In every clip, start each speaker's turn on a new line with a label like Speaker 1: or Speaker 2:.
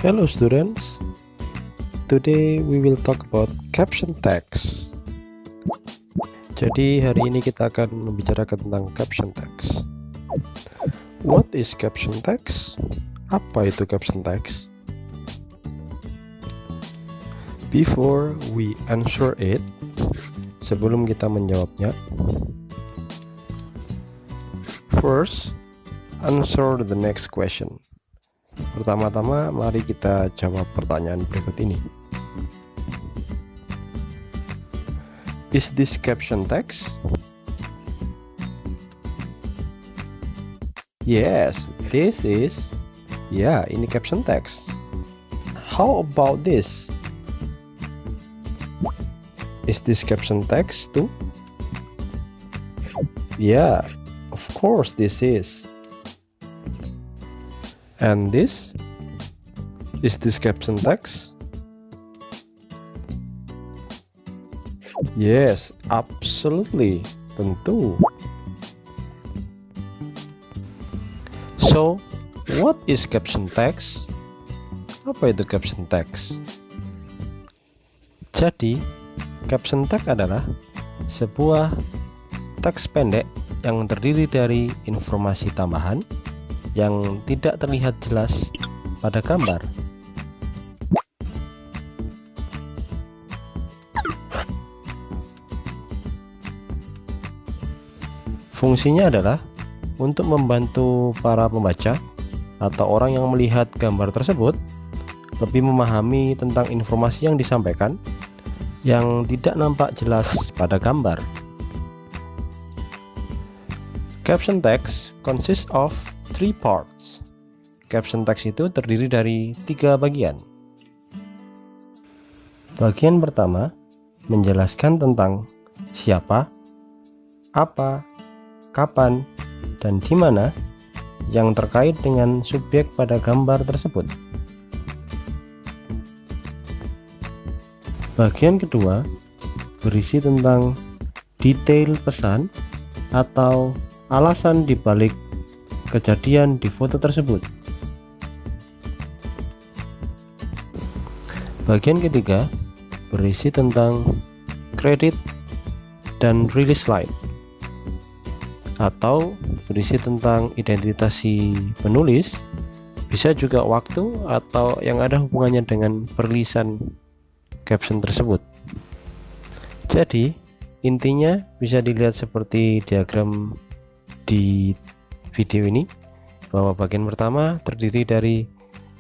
Speaker 1: Hello students, today we will talk about caption text. Jadi hari ini kita akan membicarakan tentang caption text. What is caption text? Apa itu caption text? Before we answer it, sebelum kita menjawabnya, first answer the next question. Pertama-tama mari kita jawab pertanyaan berikut ini. Is this caption text? Yes, this is. Ya, ini caption text. How about this? Is this caption text too? Yeah, of course this is. And this? Is this caption text? Yes, absolutely. Tentu. So, what is caption text? Apa itu caption text? Jadi, caption text adalah sebuah teks pendek yang terdiri dari informasi tambahan yang tidak terlihat jelas pada gambar. Fungsinya adalah untuk membantu para pembaca atau orang yang melihat gambar tersebut lebih memahami tentang informasi yang disampaikan yang tidak nampak jelas pada gambar. Caption text consists of 3 parts. Caption text itu terdiri dari 3 bagian. Bagian pertama menjelaskan tentang siapa, apa, kapan, dan di mana yang terkait dengan subjek pada gambar tersebut. Bagian kedua berisi tentang detail pesan atau alasan dibalik kejadian di foto tersebut. Bagian ketiga berisi tentang kredit dan release line, atau berisi tentang identitas si penulis, bisa juga waktu atau yang ada hubungannya dengan perilisan caption tersebut. Jadi intinya bisa dilihat seperti diagram di video ini, bahwa bagian pertama terdiri dari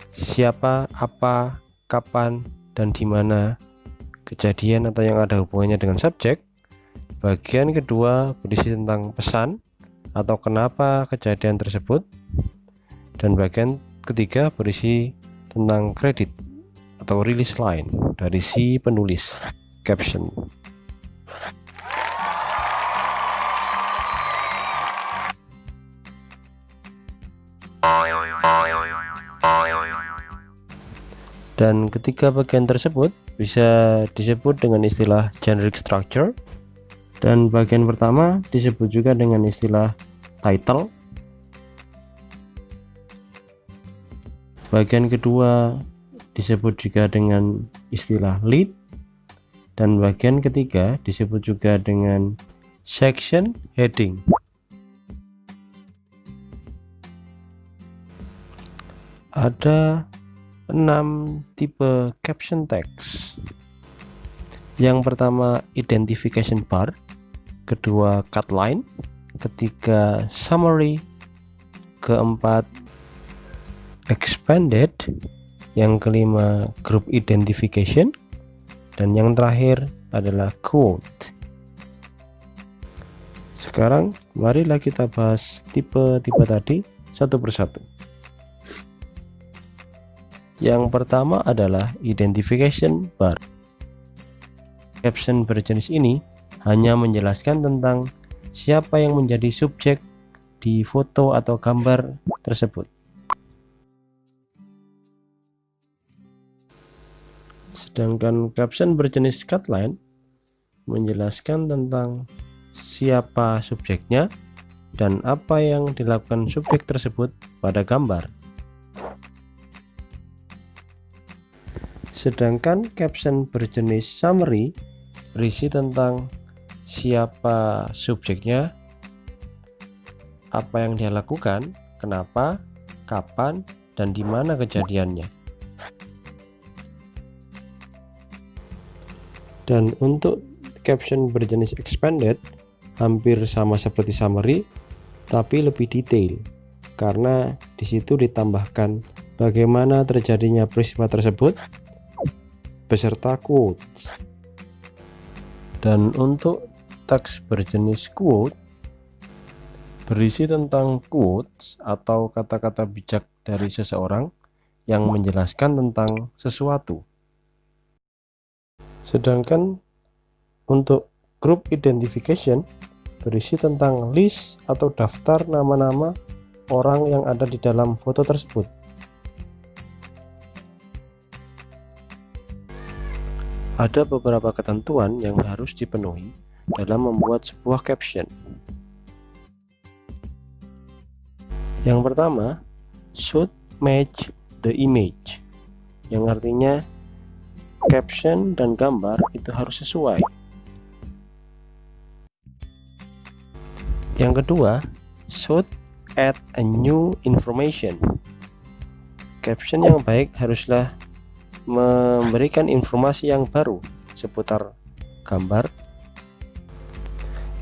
Speaker 1: siapa, apa, kapan, dan di mana kejadian atau yang ada hubungannya dengan subjek. Bagian kedua berisi tentang pesan atau kenapa kejadian tersebut, dan bagian ketiga berisi tentang kredit atau release line dari si penulis caption. Dan ketiga bagian tersebut bisa disebut dengan istilah generic structure, dan bagian pertama disebut juga dengan istilah title, bagian kedua disebut juga dengan istilah lead, dan bagian ketiga disebut juga dengan section heading. Ada 6 tipe caption text. Yang pertama identification bar, kedua cut line, ketiga summary, keempat expanded, yang kelima group identification, dan yang terakhir adalah quote. Sekarang marilah kita bahas tipe-tipe tadi satu persatu. Yang pertama adalah identification bar. Caption berjenis ini hanya menjelaskan tentang siapa yang menjadi subjek di foto atau gambar tersebut. Sedangkan caption berjenis cut line menjelaskan tentang siapa subjeknya dan apa yang dilakukan subjek tersebut pada gambar. Sedangkan caption berjenis summary berisi tentang siapa subjeknya, apa yang dia lakukan, kenapa, kapan, dan di mana kejadiannya. Dan untuk caption berjenis expanded hampir sama seperti summary, tapi lebih detail karena di situ ditambahkan bagaimana terjadinya peristiwa tersebut beserta quotes. Dan untuk teks berjenis quote berisi tentang quotes atau kata-kata bijak dari seseorang yang menjelaskan tentang sesuatu. Sedangkan untuk group identification berisi tentang list atau daftar nama-nama orang yang ada di dalam foto tersebut. Ada beberapa ketentuan yang harus dipenuhi dalam membuat sebuah caption. Yang pertama, should match the image, yang artinya caption dan gambar itu harus sesuai. Yang kedua, should add a new information. Caption yang baik haruslah memberikan informasi yang baru seputar gambar.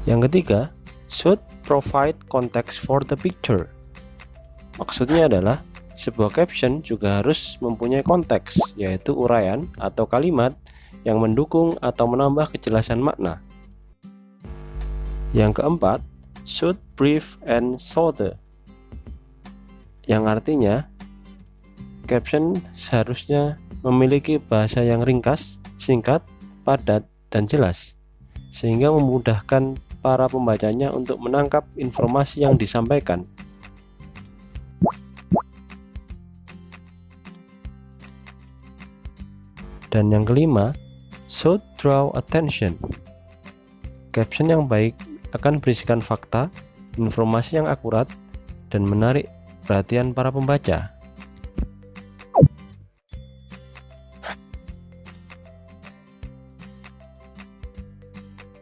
Speaker 1: Yang ketiga, should provide context for the picture. Maksudnya adalah sebuah caption juga harus mempunyai konteks, yaitu uraian atau kalimat yang mendukung atau menambah kejelasan makna. Yang keempat, should brief and shorter, yang artinya caption seharusnya memiliki bahasa yang ringkas, singkat, padat, dan jelas, sehingga memudahkan para pembacanya untuk menangkap informasi yang disampaikan. Dan yang kelima, should draw attention. Caption yang baik akan berisikan fakta, informasi yang akurat, dan menarik perhatian para pembaca.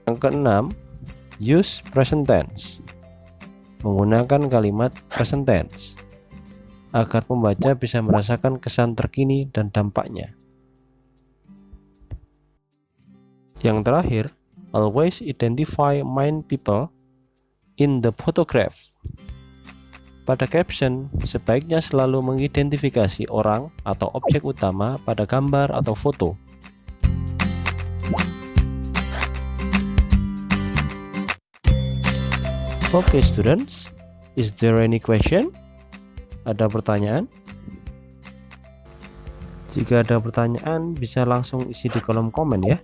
Speaker 1: Yang keenam, use present tense. Menggunakan kalimat present tense agar pembaca bisa merasakan kesan terkini dan dampaknya. Yang terakhir, always identify main people in the photograph. Pada caption, sebaiknya selalu mengidentifikasi orang atau objek utama pada gambar atau foto. Okay students, is there any question? Ada pertanyaan? Jika ada pertanyaan, bisa langsung isi di kolom komen ya.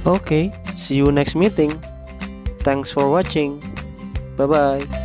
Speaker 1: Okay, see you next meeting. Thanks for watching. Bye bye.